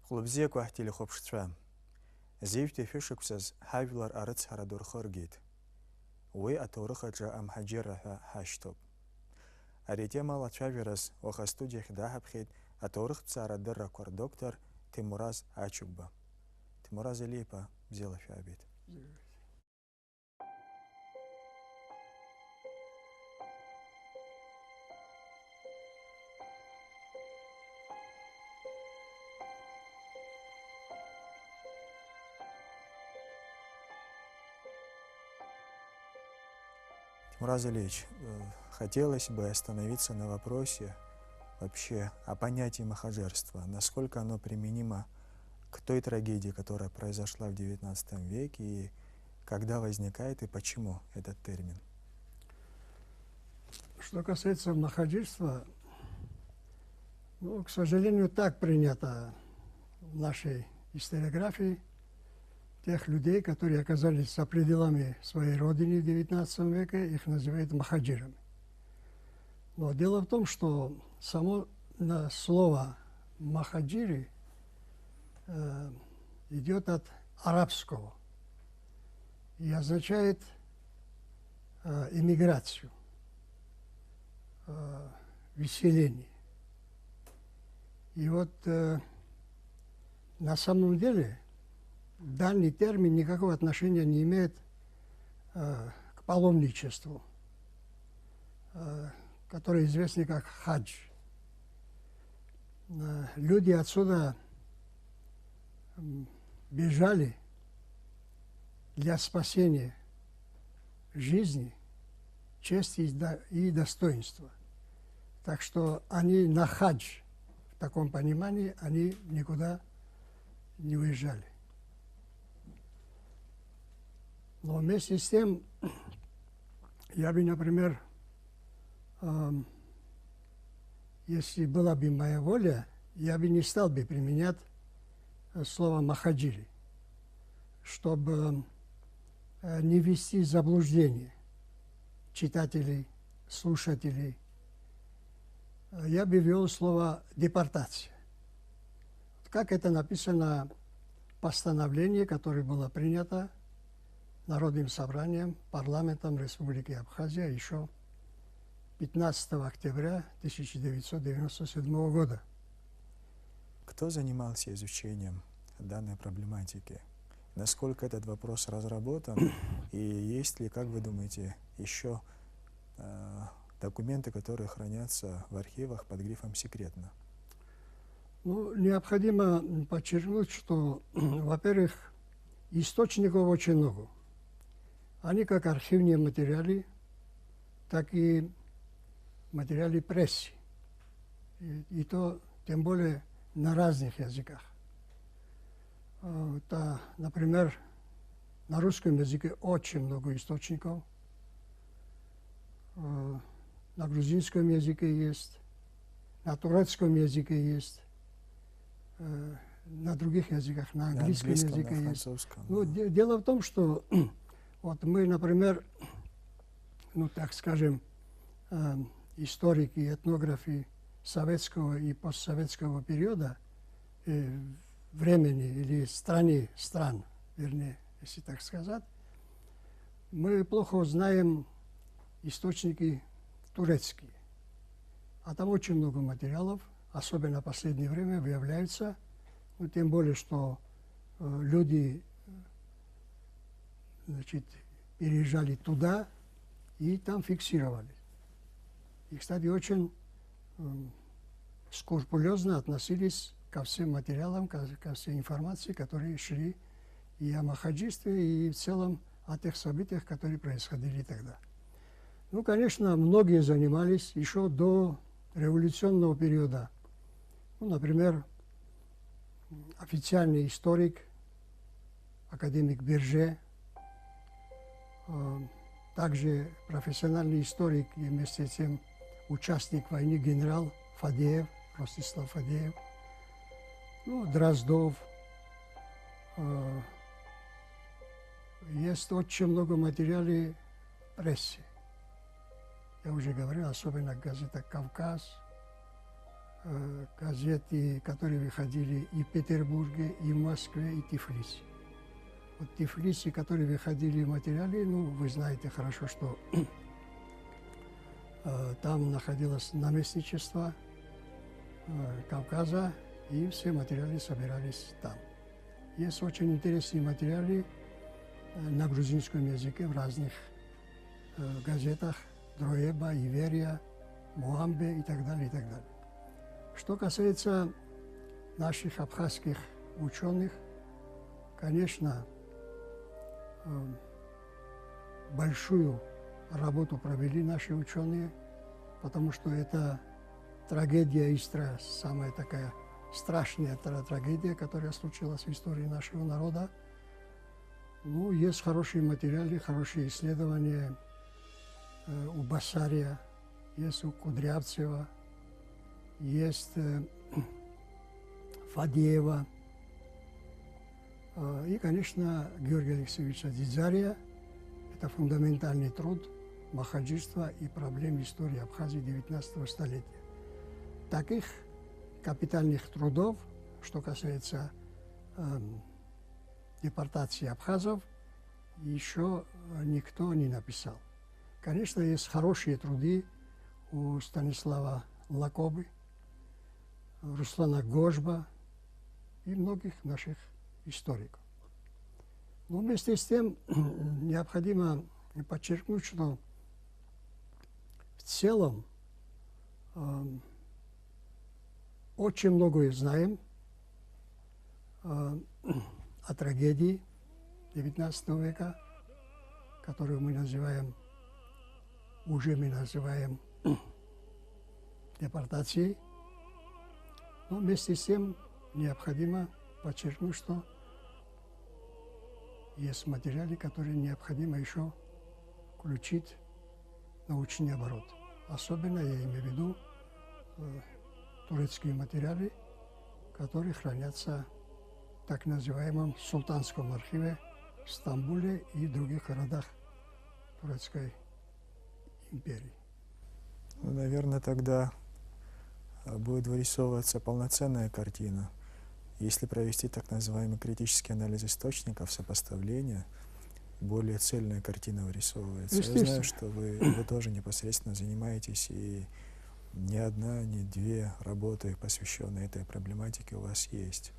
Хлыбзиақәа ҳтелехәаԥшцәа, зеижәтәи шықәсаз ҳажәлар арыцҳара ду рхыргеит. Уи аҭоурых аҿы амҳаџьырра ҳәа ҳашьҭоуп. Ари атема алацәажәараз уаха астудиахь дааҳаԥхьеит аҭоурыхҭҵаара адыррақәа рдоктор Ҭемураз Ачыгәба. Ҭемураз Алиеиԥа, бзиала шәаабеит. Ҭемураз Алиевич, хотелось бы остановиться на вопросе вообще о понятии махаджерства, насколько оно применимо к той трагедии, которая произошла в XIX веке, и когда возникает и почему этот термин. Что касается махаджирства, к сожалению, так принято в нашей историографии. Тех людей, которые оказались за пределами своей родины в XIX веке, их называют махаджирами. Но дело в том, что само слово махаджири идет от арабского и означает эмиграцию, выселение. И вот на самом деле данный термин никакого отношения не имеет к паломничеству, которое известно как хадж. Люди отсюда бежали для спасения жизни, чести и достоинства. Так что они на хадж, в таком понимании, они никуда не уезжали. Но вместе с тем, я бы, например, если была бы моя воля, я бы не стал бы применять слово махаджири, чтобы не ввести в заблуждение читателей, слушателей. Я бы ввел слово депортация. Как это написано в постановлении, которое было принято Народным собранием, парламентом Республики Абхазия еще 15 октября 1997 года. Кто занимался изучением данной проблематики? Насколько этот вопрос разработан? И есть ли, как вы думаете, еще документы, которые хранятся в архивах под грифом «секретно»? Ну, необходимо подчеркнуть, что, во-первых, источников очень много. Они как архивные материалы, так и материалы прессы. И то, тем более, на разных языках. Например, на русском языке очень много источников. На грузинском языке есть, на турецком языке есть, на других языках, на английском языке есть. Ну, дело в том, что вот мы, например, ну так скажем, историки, этнографы советского и постсоветского периода, времени или стран, вернее, если так сказать, мы плохо знаем источники турецкие. А там очень много материалов, особенно в последнее время, выявляются, ну, тем более, что люди, значит, переезжали туда и там фиксировали. И, кстати, очень скрупулезно относились ко всем материалам, ко всей информации, которые шли и о махаджирстве, и в целом о тех событиях, которые происходили тогда. Ну, конечно, многие занимались еще до революционного периода. Ну, например, официальный историк, академик Берже, также профессиональный историк и вместе с тем участник войны генерал Фадеев, Ростислав Фадеев, ну, Дроздов. Есть очень много материалов в прессе. Я уже говорил, особенно газета «Кавказ», газеты, которые выходили и в Петербурге, и в Москве, и в Тифлисе. Вот в Тифлисе, которые выходили материалы, ну, вы знаете хорошо, что там находилось наместничество Кавказа, и все материалы собирались там. Есть очень интересные материалы на грузинском языке в разных газетах: Дроеба, Иверия, Муамбе и так далее, и так далее. Что касается наших абхазских ученых, конечно, большую работу провели наши ученые, потому что это трагедия Истра, самая такая страшная трагедия, которая случилась в истории нашего народа. Ну, есть хорошие материалы, хорошие исследования у Басария, есть у Кудрявцева, есть Фадеева и, конечно, Георгия Алексеевича Дзидзария. Это фундаментальный труд махаджирства и проблем истории Абхазии XIX столетия. Таких капитальных трудов, что касается депортации абхазов, еще никто не написал. Конечно, есть хорошие труды у Станислава Лакобы, Руслана Гожба и многих наших историков. Но вместе с тем необходимо подчеркнуть, что в целом очень многое знаем о трагедии XIX века, которую мы называем депортацией. Но вместе с тем необходимо подчеркнуть, что есть материалы, которые необходимо еще включить в научный оборот. Особенно я имею в виду турецкие материалы, которые хранятся в так называемом Султанском архиве в Стамбуле и других городах Турецкой империи. Ну, наверное, тогда будет вырисовываться полноценная картина. Если провести так называемый критический анализ источников, сопоставления, более цельная картина вырисовывается. Я знаю, что вы тоже непосредственно занимаетесь, и ни одна, ни две работы, посвященные этой проблематике, у вас есть.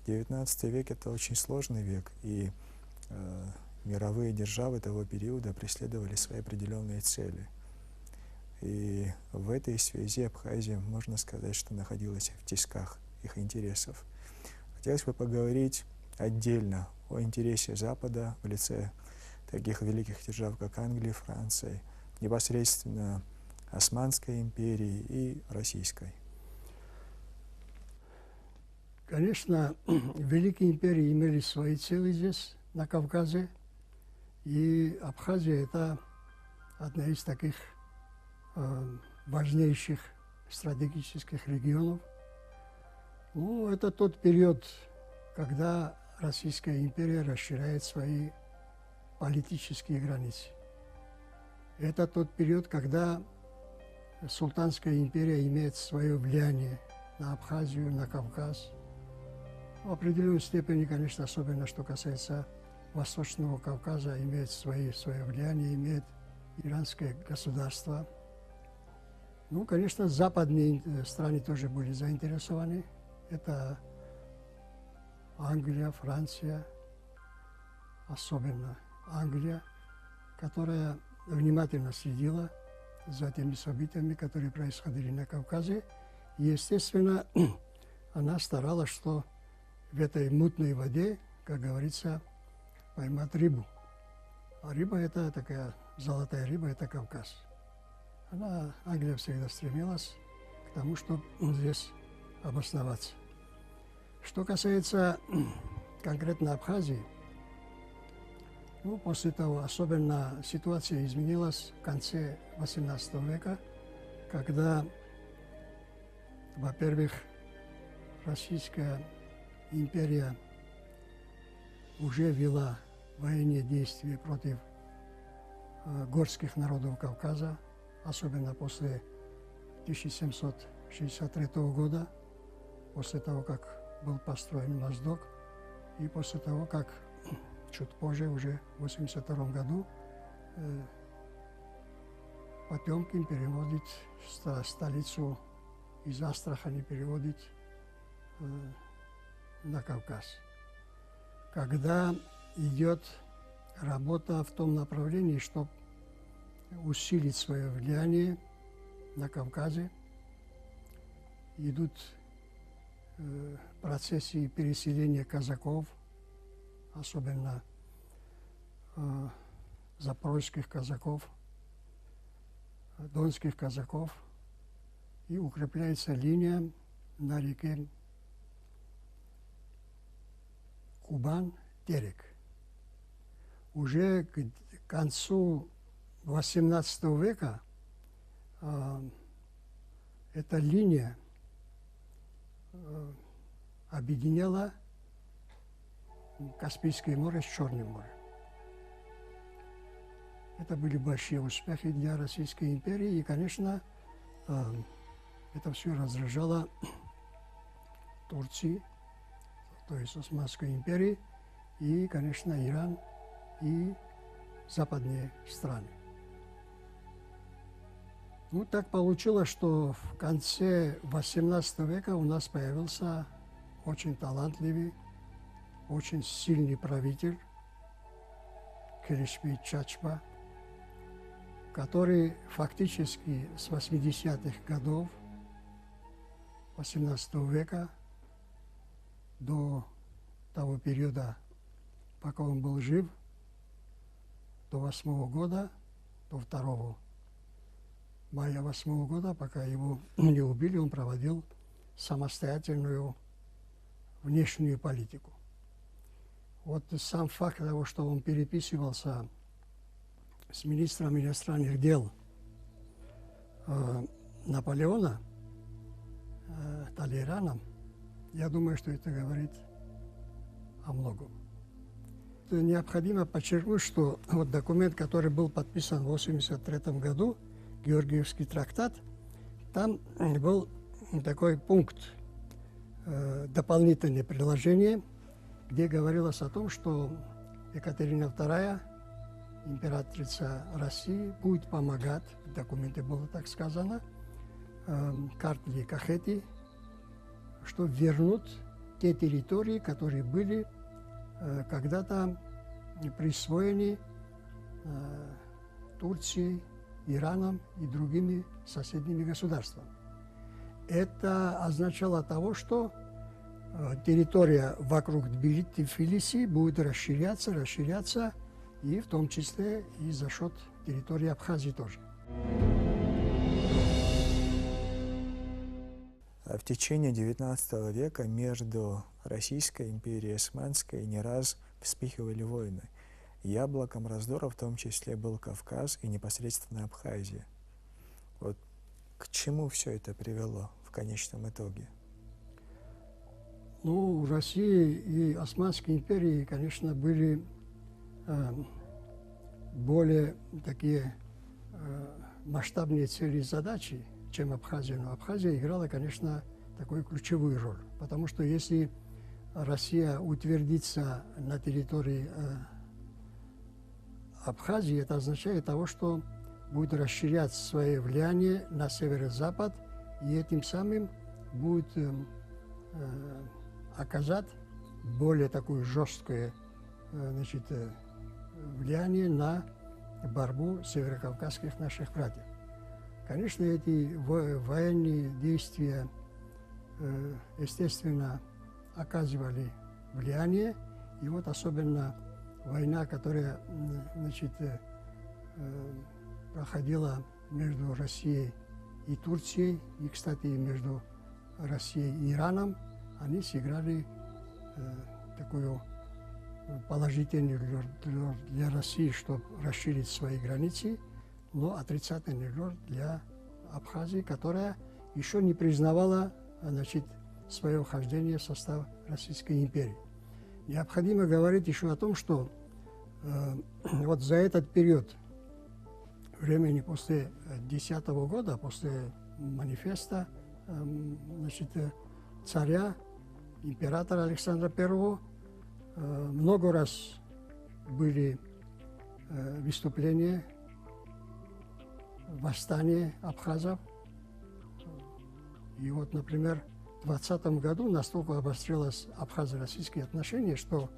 XIX век — это очень сложный век, и мировые державы того периода преследовали свои определенные цели. И в этой связи Абхазия, можно сказать, что находилась в тисках их интересов. Хотелось бы поговорить отдельно о интересе Запада в лице таких великих держав, как Англия, Франция, непосредственно Османской империи и Российской. Конечно, великие империи имели свои цели здесь, на Кавказе, и Абхазия – это одна из таких важнейших стратегических регионов. Ну, это тот период, когда Российская империя расширяет свои политические границы. Это тот период, когда Султанская империя имеет свое влияние на Абхазию, на Кавказ. В определенной степени, конечно, особенно что касается Восточного Кавказа, имеет свое влияние, имеет иранское государство. Ну, конечно, западные страны тоже были заинтересованы. Это Англия, Франция, особенно Англия, которая внимательно следила за теми событиями, которые происходили на Кавказе. И, естественно, она старалась, что в этой мутной воде, как говорится, поймать рыбу. А рыба – это такая золотая рыба, это Кавказ. Англия всегда стремилась к тому, чтобы здесь обосноваться. Что касается конкретно Абхазии, ну, после того, особенно ситуация изменилась в конце XVIII века, когда, во-первых, Российская империя уже вела военные действия против горских народов Кавказа, особенно после 1763 года, после того, как был построен моздок, и после того, как чуть позже, уже в 1982 году, Потемкин переводит столицу из Астрахани, переводит на Кавказ. Когда идет работа в том направлении, чтобы усилить свое влияние на Кавказе, идут процессы переселения казаков, особенно запорожских казаков, донских казаков, и укрепляется линия на реке Кубань-Терек. Уже к концу XVIII века эта линия объединяла Каспийское море с Черным морем. Это были большие успехи для Российской империи, и, конечно, это все раздражало Турции, то есть Османской империи, и, конечно, Иран и западные страны. Ну, так получилось, что в конце XVIII века у нас появился очень талантливый, очень сильный правитель Келешби Чачба, который фактически с 80-х годов XVIII века до того периода, пока он был жив, до 8-го года, до 2 мая 8-го года, пока его не убили, он проводил самостоятельную внешнюю политику. Вот сам факт того, что он переписывался с министром иностранных дел Наполеона, Талейраном, я думаю, что это говорит о многом. Необходимо подчеркнуть, что вот документ, который был подписан в 1983 году, Георгиевский трактат, там был такой пункт, дополнительное приложение, где говорилось о том, что Екатерина II, императрица России, будет помогать, в документе было так сказано, Картли Кахети, что вернут те территории, которые были когда-то присвоены Турцией, Ираном и другими соседними государствами. Это означало того, что территория вокруг Тбилиси будет расширяться, и в том числе и за счет территории Абхазии тоже. В течение XIX века между Российской империей и Османской не раз вспыхивали войны. Яблоком раздора в том числе был Кавказ и непосредственно Абхазия. Вот к чему все это привело в конечном итоге? Ну, у России и Османской империи, конечно, были более такие масштабные цели и задачи, чем Абхазия. Но Абхазия играла, конечно, такую ключевую роль. Потому что если Россия утвердится на территории Абхазии, это означает того, что будет расширять свое влияние на северо-запад, и этим самым будет оказать более такое жесткое влияние на борьбу северокавказских наших братьев. Конечно, эти военные действия, естественно, оказывали влияние, и вот особенно война, которая проходила между Россией и Турцией, и, кстати, между Россией и Ираном, они сыграли такую положительную роль для России, чтобы расширить свои границы, но отрицательную роль для Абхазии, которая еще не признавала свое вхождение в состав Российской империи. Необходимо говорить еще о том, что вот за этот период времени после 10 года, после манифеста значит, царя, императора Александра I, много раз были выступления, восстания абхазов. И вот, например, в 2020 году настолько обострилось абхазо-российские отношения, что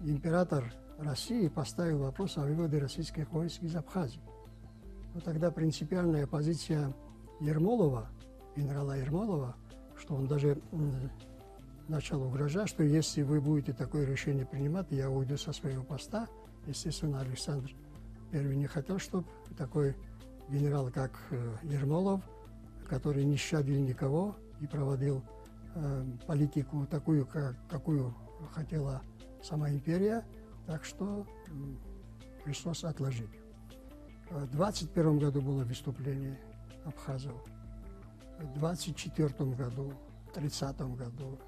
император России поставил вопрос о выводе российских войск из Абхазии. Но тогда принципиальная позиция Ермолова, генерала Ермолова, что он даже начал угрожать, что если вы будете такое решение принимать, я уйду со своего поста. Естественно, Александр I не хотел, чтобы такой генерал, как Ермолов, который не щадил никого и проводил политику такую, какую хотела сама империя, так что пришлось отложить. В 2021 году было выступление абхазов, в 2024 году, в 2030 году.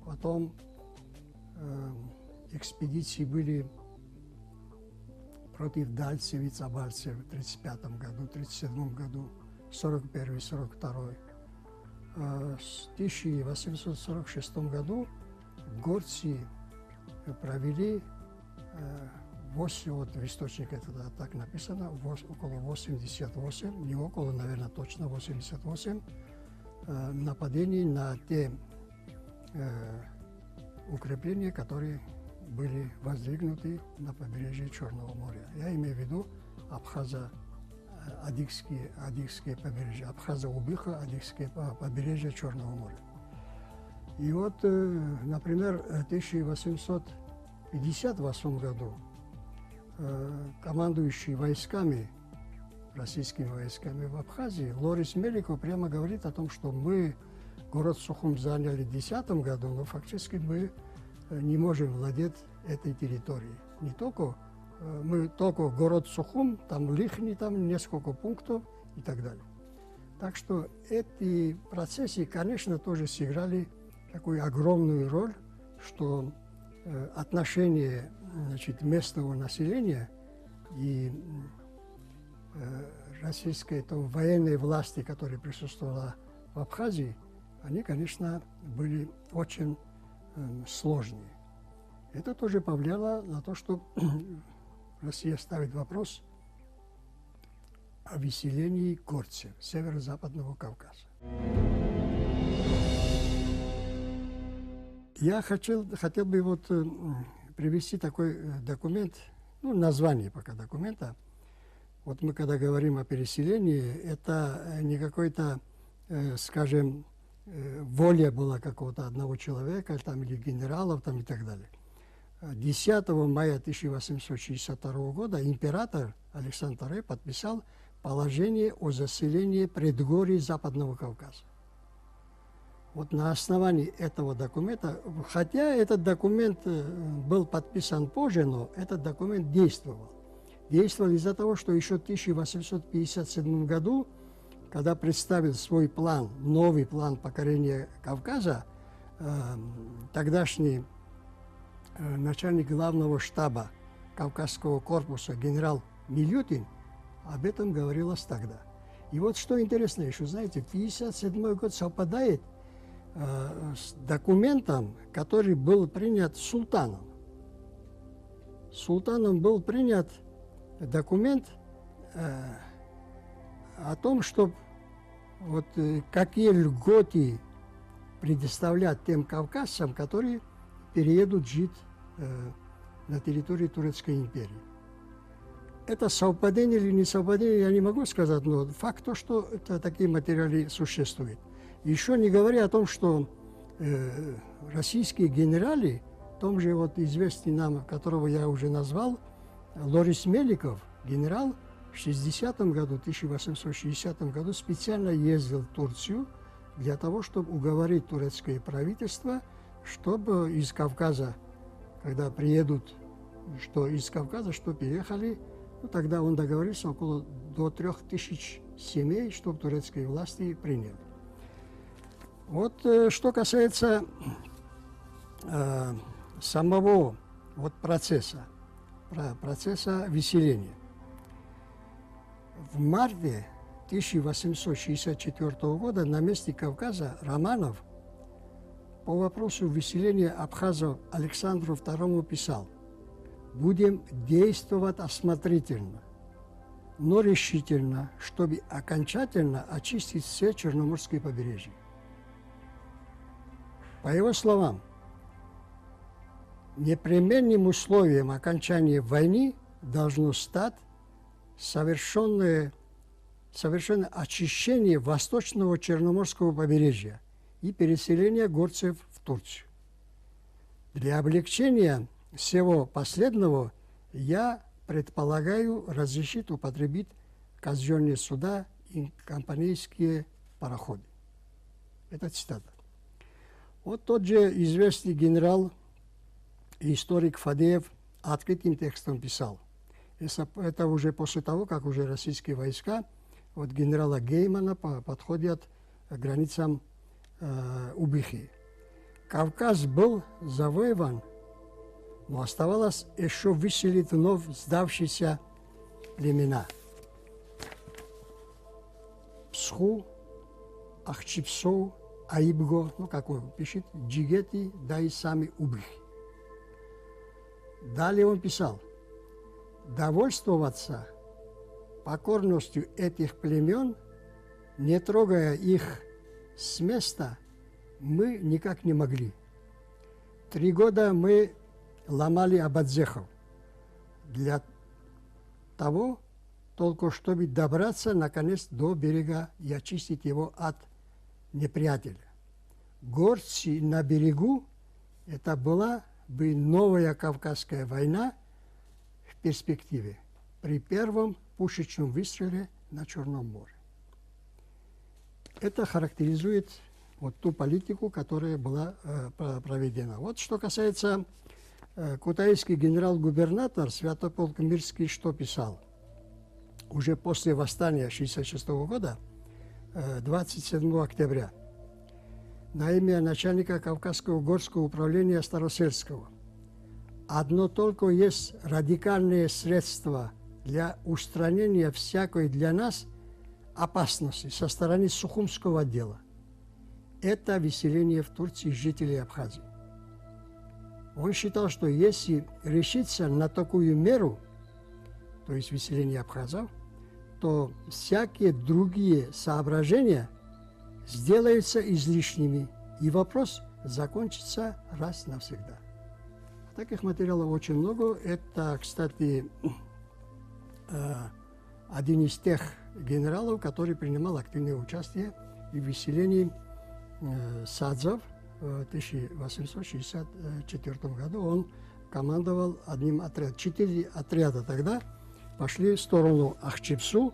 Потом экспедиции были против дальцев и цабальцев в 1935 году, в 1937 году, 1941, 1942. В 1846 году горцы провели, вот в источнике это так написано, около 88, не около, наверное, точно 88, нападений на те укрепления, которые были воздвигнуты на побережье Черного моря. Я имею в виду Адыгские побережья, Абхазо-Убыха, Адыгские побережья Черного моря. И вот, например, в 1858 году командующий войсками, российскими войсками в Абхазии, Лорис Меликов прямо говорит о том, что мы город Сухум заняли в 2010 году, но фактически мы не можем владеть этой территорией. Не только мы только город Сухум, там Лихни, там несколько пунктов и так далее. Так что эти процессы, конечно, тоже сыграли такую огромную роль, что отношение, значит, местного населения и российской военной власти, которая присутствовала в Абхазии, они, конечно, были очень сложные. Это тоже повлияло на то, что Россия ставит вопрос о выселении горцев северо-западного Кавказа. Я хотел бы вот привести такой документ, ну, название пока документа. Вот мы, когда говорим о переселении, это не какой-то, скажем, воля была какого-то одного человека там, или генералов там, и так далее. 10 мая 1862 года император Александр II подписал положение о заселении предгорий Западного Кавказа. Вот на основании этого документа, хотя этот документ был подписан позже, но этот документ действовал. Действовал из-за того, что еще в 1857 году, когда представил свой план, новый план покорения Кавказа, тогдашний начальник главного штаба Кавказского корпуса генерал Милютин об этом говорилось тогда. И вот что интересно еще, знаете, 1957 год совпадает с документом, который был принят султаном. Султаном был принят документ о том, что вот какие льготы предоставлять тем кавказцам, которые переедут жить на территории Турецкой империи. Это совпадение или не совпадение, я не могу сказать, но факт то, что такие материалы существуют. Еще не говоря о том, что российские генералы, в том же вот известный нам, которого я уже назвал, Лорис Меликов, генерал, в 60-м году, 1860 году специально ездил в Турцию для того, чтобы уговорить турецкое правительство, чтобы из Кавказа, когда приедут, что из Кавказа, что переехали, ну, тогда он договорился до 3000 семей, чтобы турецкие власти приняли. Вот что касается самого вот процесса выселения. В марте 1864 года наместник Кавказа Романов по вопросу выселения абхазов Александру II писал: «Будем действовать осмотрительно, но решительно, чтобы окончательно очистить все Черноморское побережье». По его словам, непременным условием окончания войны должно стать совершенное очищение восточного Черноморского побережья и переселение горцев в Турцию. Для облегчения всего последнего я предполагаю разрешить употребить казенные суда и компанейские пароходы. Это цитата. Вот тот же известный генерал и историк Фадеев открытым текстом писал. Это уже после того, как уже российские войска от генерала Геймана подходят к границам Убихи. Кавказ был завоеван, но оставалось еще выселить вновь сдавшиеся племена. Псху, Ахчипсоу, Аибго, ну как он пишет, Джигети, да и сами Убихи. Далее он писал: довольствоваться покорностью этих племен, не трогая их с места, мы никак не могли. 3 года мы ломали абадзехов для того, только чтобы добраться, наконец, до берега и очистить его от неприятеля. Горцы на берегу – это была бы новая Кавказская война в перспективе при первом пушечном выстреле на Черном море. Это характеризует вот ту политику, которая была проведена. Вот что касается кутайский генерал-губернатор Святополк Мирский, что писал. Уже после восстания 1966 года, 27 октября, на имя начальника Кавказского горского управления Старосельского: одно только есть радикальные средства для устранения всякой для нас опасности со стороны Сухумского отдела. Это выселение в Турции жителей Абхазии. Он считал, что если решиться на такую меру, то есть выселение абхазов, то всякие другие соображения сделаются излишними, и вопрос закончится раз навсегда. Таких материалов очень много. Это, кстати, один из тех генералов, который принимал активное участие в выселении садцев в 1864 году. Он командовал одним отрядом. 4 отряда тогда пошли в сторону Ахчипсу,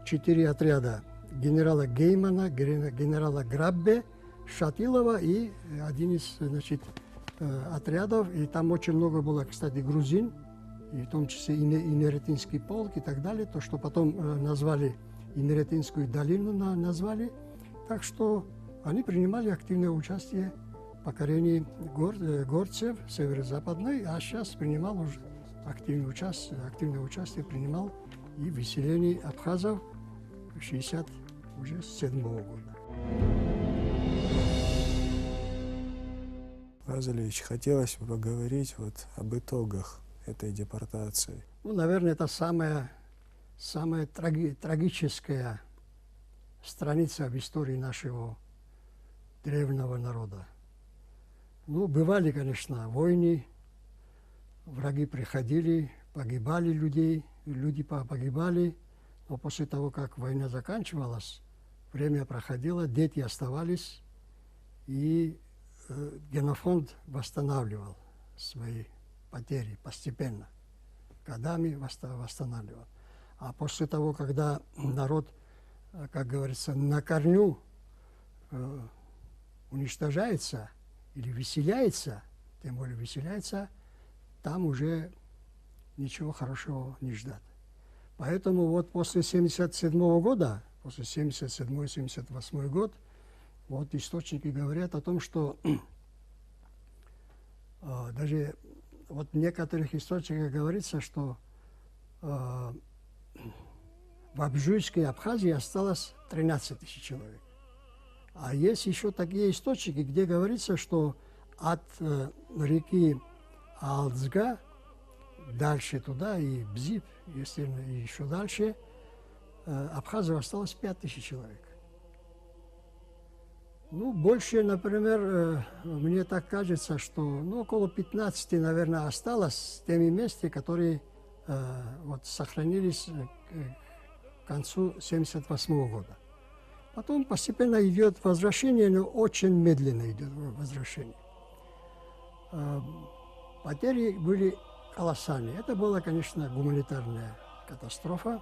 4 отряда генерала Геймана, генерала Граббе, Шатилова и один из, значит, отрядов. И там очень много было, кстати, грузин, и в том числе Имеретинский полк и так далее, то, что потом назвали Имеретинскую долину, назвали. Так что они принимали активное участие в покорении горцев северо-западной, а сейчас принимал уже активное участие принимал и в выселении абхазов 1967 года. Лазарь Ильич, хотелось бы поговорить вот об итогах этой депортации. Ну, наверное, это самая трагическая страница в истории нашего древнего народа. Ну, бывали, конечно, войны, враги приходили, погибали люди погибали, но после того, как война заканчивалась, время проходило, дети оставались, и генофонд восстанавливал свои потери постепенно, годами восстанавливал. А после того, когда народ, как говорится, на корню уничтожается или выселяется, тем более выселяется, там уже ничего хорошего не ждать. Поэтому вот после 1977 года, после 1977-1978 год, вот источники говорят о том, что даже вот в некоторых источниках говорится, что в Абжуйской Абхазии осталось 13 тысяч человек. А есть еще такие источники, где говорится, что от реки Алцга дальше туда и Бзип, естественно, и еще дальше, абхазов осталось 5000 человек. Ну, больше, например, мне так кажется, что около 15, наверное, осталось с теми местами, которые вот, сохранились к концу 1978 года. Потом постепенно идет возвращение, но очень медленно идет возвращение. Потери были колоссальные. Это была, конечно, гуманитарная катастрофа.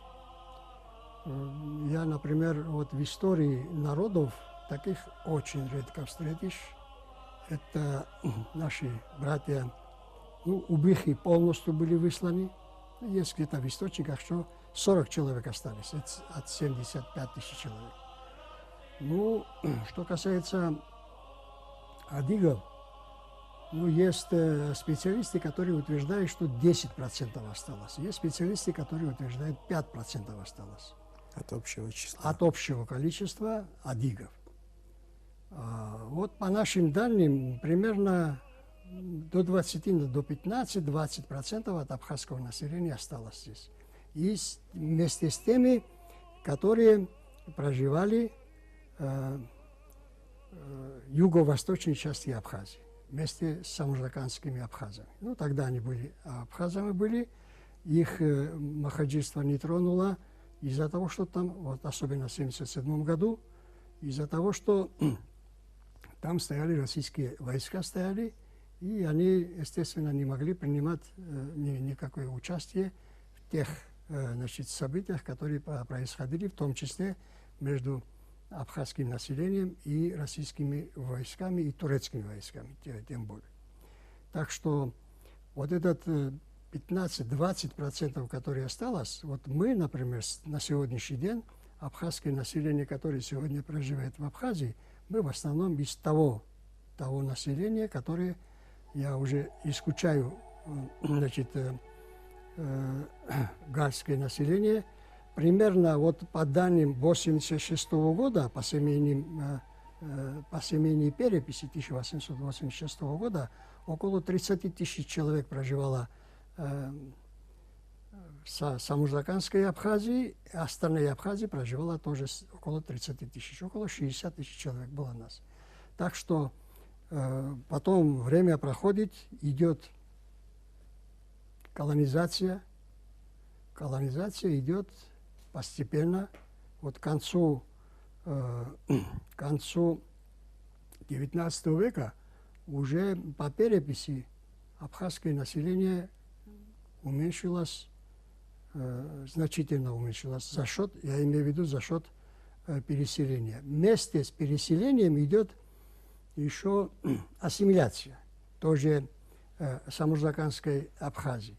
Я, например, вот в истории народов таких очень редко встретишь. Это наши братья, убыхи полностью были высланы. Есть где-то в источниках, что 40 человек остались от 75 тысяч человек. Ну, что касается адыгов, есть специалисты, которые утверждают, что 10% осталось. Есть специалисты, которые утверждают, 5% осталось. От общего числа. От общего количества адыгов. Вот по нашим данным, примерно до 15-20% от абхазского населения осталось здесь. И вместе с теми, которые проживали в юго-восточной части Абхазии, вместе с самужаканскими абхазами. Тогда они были абхазами, их махаджирство не тронуло из-за того, что там, вот особенно в 1977 году, из-за того, что там стояли российские войска, и они, естественно, не могли принимать никакое участие в тех событиях, которые происходили, в том числе между абхазским населением и российскими войсками, и турецкими войсками, тем более. Так что вот этот 15-20%, которые осталось, вот мы, например, на сегодняшний день, абхазское население, которое сегодня проживает в Абхазии, мы в основном из того населения, которое я уже исключаю, галское население. Примерно вот по данным 1986 года, по семейной переписи 1886 года, около 30 тысяч человек проживало в Самужаканской Абхазии, а остальные Абхазии проживало тоже около 30 тысяч, около 60 тысяч человек было у нас. Так что потом время проходит, идет колонизация идет постепенно. Вот к концу XIX века уже по переписи абхазское население уменьшилось, значительно уменьшилось за счет, я имею в виду, за счет переселения. Вместе с переселением идет еще ассимиляция, тоже Самужаканской Абхазии.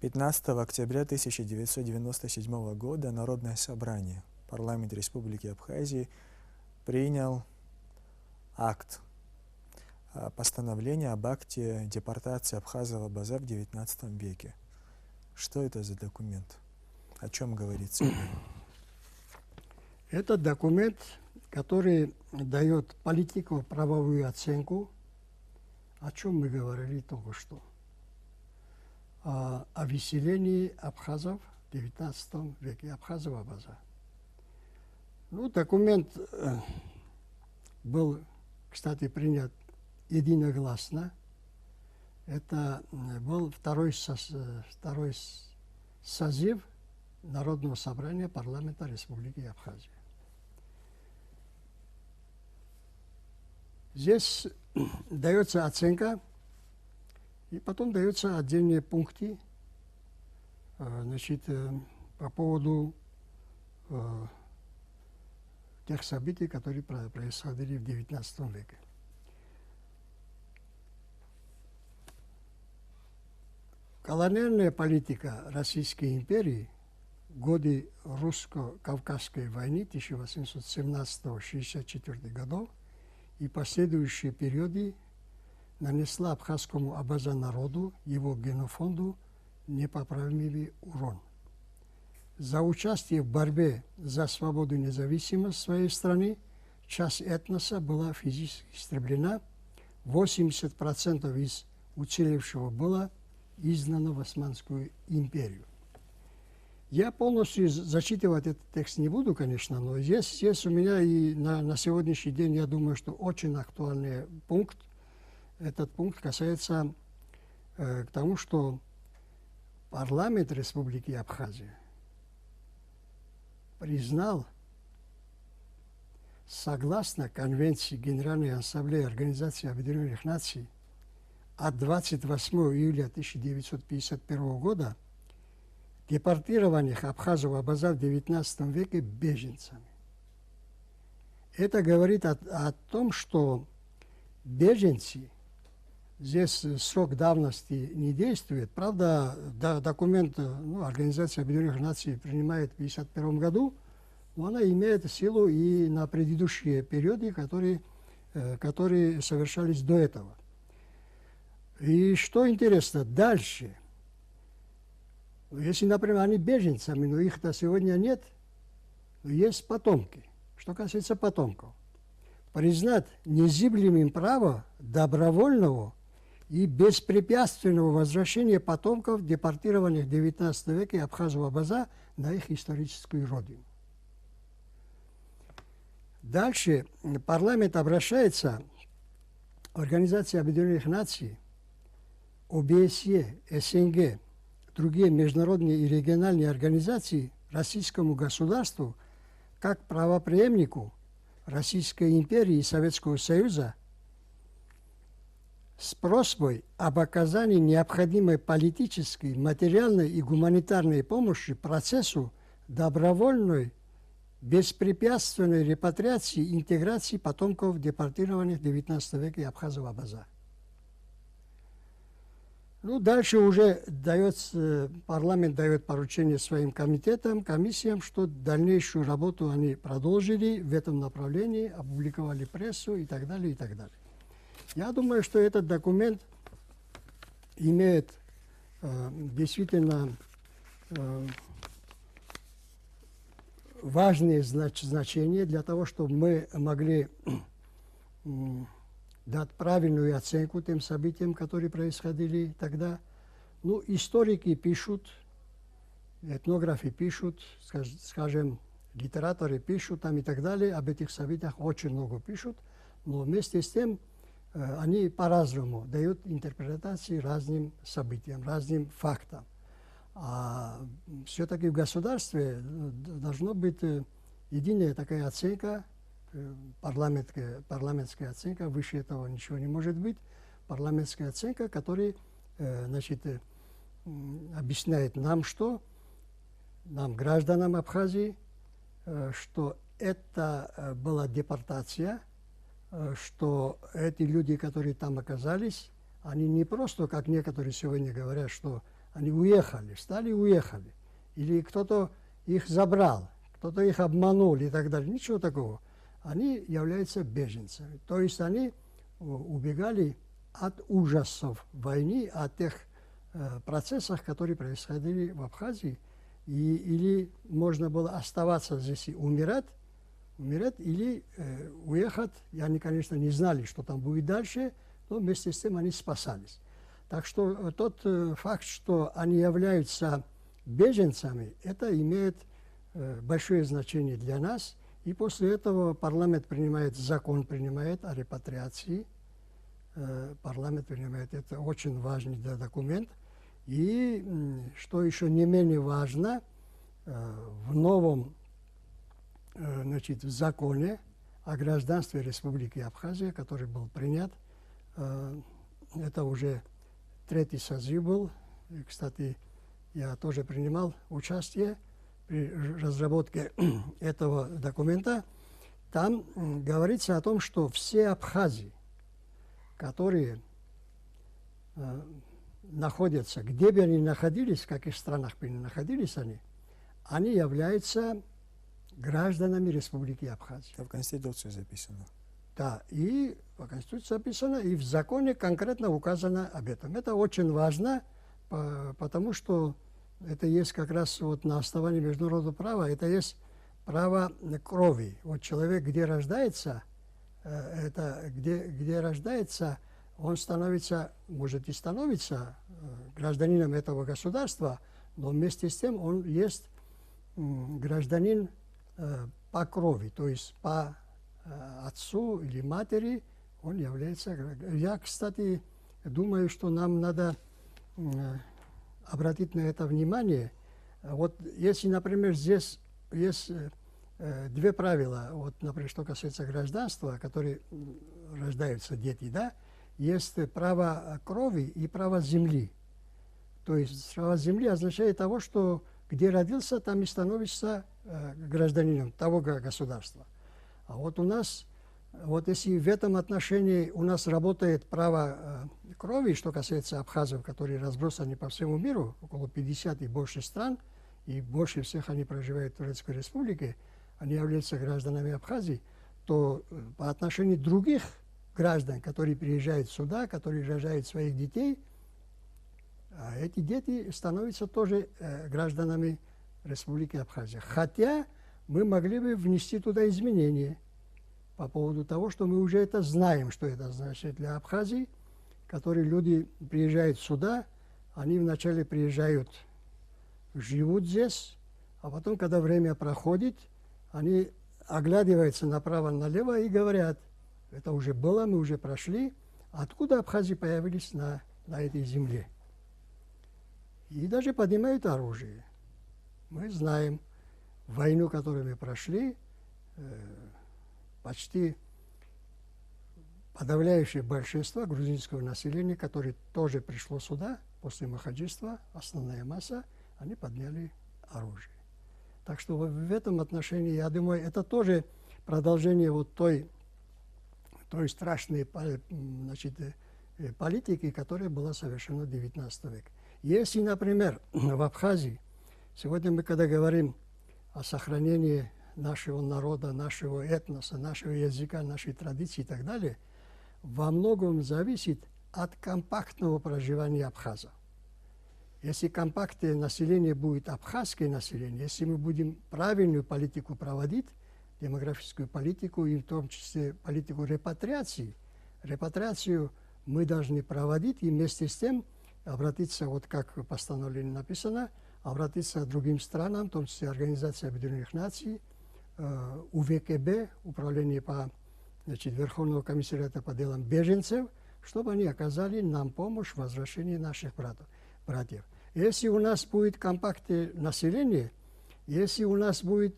15 октября 1997 года Народное собрание, парламент Республики Абхазии, принял постановление об акте депортации абхазов Абаза в XIX веке. Что это за документ? О чем говорится? Это документ, который дает политико-правовую оценку, о чем мы говорили только что, о выселении абхазов в XIX веке, абхазов Абаза. Документ был, кстати, принят единогласно. Это был второй созыв Народного собрания парламента Республики Абхазия. Здесь дается оценка, и потом даются отдельные пункты по поводу тех событий, которые происходили в XIX веке. Колониальная политика Российской империи в годы русско-кавказской войны 1817-64 годов и последующие периоды нанесла абхазскому Абаза народу, его генофонду, непоправимый урон. За участие в борьбе за свободу и независимость своей страны часть этноса была физически истреблена, 80% из уцелевшего было изгнано в Османскую империю. Я полностью зачитывать этот текст не буду, конечно, но здесь у меня и на сегодняшний день, я думаю, что очень актуальный пункт. Этот пункт касается к тому, что парламент Республики Абхазия признал, согласно Конвенции Генеральной Ассамблеи Организации Объединенных Наций от 28 июля 1951 года, депортированных абхазов и абазов в XIX веке беженцами. Это говорит о том, что беженцы, здесь срок давности не действует. Правда, документ Организации Объединенных Наций принимает в 1951 году, но она имеет силу и на предыдущие периоды, которые совершались до этого. И что интересно, дальше, если, например, они беженцами, но их-то сегодня нет, но есть потомки. Что касается потомков, признать незыблемым право добровольного и беспрепятственного возвращения потомков, депортированных в XIX веке абхазов и абаза, на их историческую родину. Дальше парламент обращается в Организацию Объединенных Наций, ОБСЕ, СНГ, другие международные и региональные организации российскому государству как правопреемнику Российской империи и Советского Союза с просьбой об оказании необходимой политической, материальной и гуманитарной помощи процессу добровольной, беспрепятственной репатриации и интеграции потомков депортированных в XIX веке абхазов и абаза. Ну, дальше уже парламент дает поручение своим комитетам, комиссиям, что дальнейшую работу они продолжили в этом направлении, опубликовали прессу и так далее, и так далее. Я думаю, что этот документ имеет действительно важное значение для того, чтобы мы могли дать правильную оценку тем событиям, которые происходили тогда. Ну, историки пишут, этнографы пишут, скажем, литераторы пишут там и так далее, об этих событиях очень много пишут, но вместе с тем они по-разному дают интерпретации разным событиям, разным фактам. А все-таки в государстве должна быть единая такая оценка, парламентская оценка, выше этого ничего не может быть. Парламентская оценка, которая объясняет нам, нам, гражданам Абхазии, что это была депортация, что эти люди, которые там оказались, они не просто, как некоторые сегодня говорят, что они уехали, встали и уехали, или кто-то их забрал, кто-то их обманул и так далее. Ничего такого. Они являются беженцами. То есть они убегали от ужасов войны, от тех процессов, которые происходили в Абхазии. Или можно было оставаться здесь и умирать, или уехать. И они, конечно, не знали, что там будет дальше, но вместе с тем они спасались. Так что тот факт, что они являются беженцами, это имеет большое значение для нас. И после этого парламент принимает закон, о репатриации. Парламент принимает, это очень важный документ. И, что еще не менее важно, в новом в законе о гражданстве Республики Абхазия, который был принят, это уже третий созыв был. И, кстати, я тоже принимал участие при разработке этого документа. Там говорится о том, что все абхазы, которые находятся, где бы они находились, в каких странах бы ни находились они являются гражданами Республики Абхазия. Это в Конституции записано. Да, и в Конституции записано, и в законе конкретно указано об этом. Это очень важно, потому что это есть как раз вот на основании международного права, это есть право крови. Вот человек, где рождается, где рождается, он становится, может и становится гражданином этого государства, но вместе с тем он есть гражданин по крови, то есть по отцу или матери он является. Я, кстати, думаю, что нам надо обратить на это внимание. Вот если, например, здесь есть две правила, вот, например, что касается гражданства, которые рождаются дети, да, есть право крови и право земли. То есть право земли означает того, что где родился, там и становишься гражданином того государства. А вот у нас, вот если в этом отношении у нас работает право крови, что касается абхазов, которые разбросаны по всему миру, около 50 и больше стран, и больше всех они проживают в Турецкой Республике, они являются гражданами Абхазии, то по отношению других граждан, которые приезжают сюда, которые рожают своих детей, эти дети становятся тоже гражданами Республики Абхазия. Хотя мы могли бы внести туда изменения по поводу того, что мы уже это знаем, что это значит для Абхазии, которые люди приезжают сюда, они вначале приезжают, живут здесь, а потом, когда время проходит, они оглядываются направо-налево и говорят, это уже было, мы уже прошли, откуда абхазы появились на этой земле. И даже поднимают оружие. Мы знаем войну, которую мы прошли, почти подавляющее большинство грузинского населения, которое тоже пришло сюда после махаджиства, основная масса, они подняли оружие. Так что в этом отношении, я думаю, это тоже продолжение вот той страшной, значит, политики, которая была совершена в XIX веке. Если, например, в Абхазии, сегодня мы когда говорим о сохранении нашего народа, нашего этноса, нашего языка, нашей традиции и так далее, во многом зависит от компактного проживания абхаза. Если компактное население будет абхазское население, если мы будем правильную политику проводить, демографическую политику и в том числе политику репатриации, репатриацию мы должны проводить и вместе с тем обратиться, вот как в постановлении написано, обратиться к другим странам, в том числе Организация Объединенных Наций, УВКБ, Управление по, значит, Верховного комиссариата по делам беженцев, чтобы они оказали нам помощь в возвращении наших братьев. Если у нас будет компактное население, если у нас будет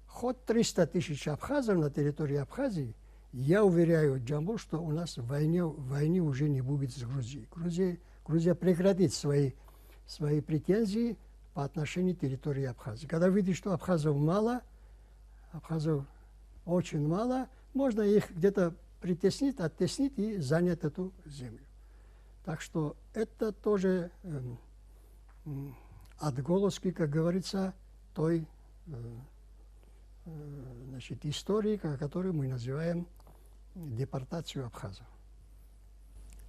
хоть 300 тысяч абхазов на территории Абхазии, я уверяю Джамбул, что у нас войны уже не будет с Грузией. Грузия прекратит свои претензии по отношению к территории Абхазии. Когда видишь, что абхазов мало, абхазов очень мало, можно их где-то притеснить, оттеснить и занять эту землю. Так что это тоже отголоски, как говорится, той значит, истории, которую мы называем депортацию абхазов.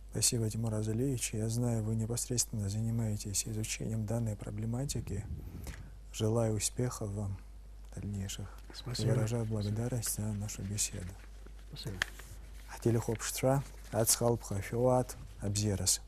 Спасибо, Тимур Азалиевич. Я знаю, вы непосредственно занимаетесь изучением данной проблематики. Желаю успехов вам дальнейших. Спасибо. Выражаю благодарность за нашу беседу. Спасибо. Телехопштра, Ацхалпха, Филат, Абзерас.